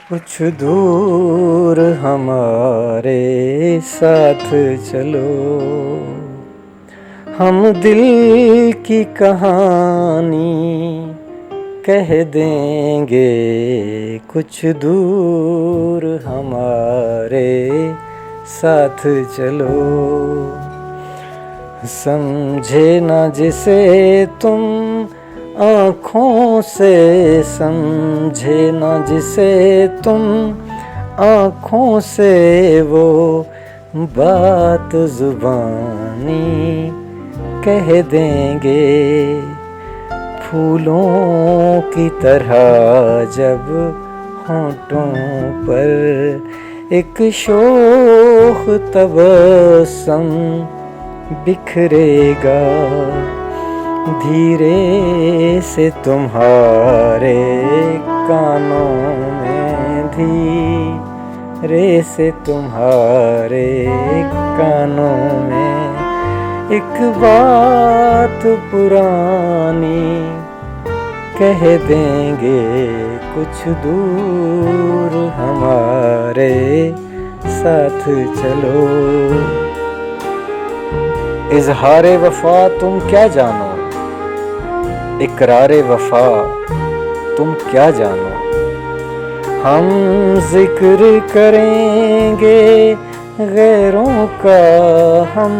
कुछ दूर हमारे साथ चलो, हम दिल की कहानी कह देंगे। कुछ दूर हमारे साथ चलो, समझे ना जिसे तुम आँखों से, समझे ना जिसे तुम आँखों से, वो बात जुबानी कह देंगे। फूलों की तरह जब होंठों पर एक शोख तबस्सुम बिखरेगा, धीरे से तुम्हारे कानों में, धीरे से तुम्हारे कानों में एक बात पुरानी कह देंगे। कुछ दूर हमारे साथ चलो। इज़हारे वफा तुम क्या जानो, इकरारे वफा तुम क्या जानो। हम जिक्र करेंगे गैरों का, हम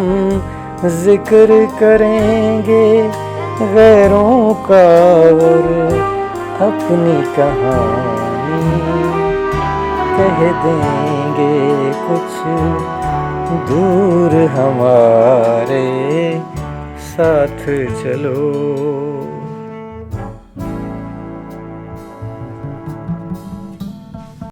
जिक्र करेंगे गैरों का, और अपनी कहानी कह देंगे। कुछ दूर हमारे साथ चलो।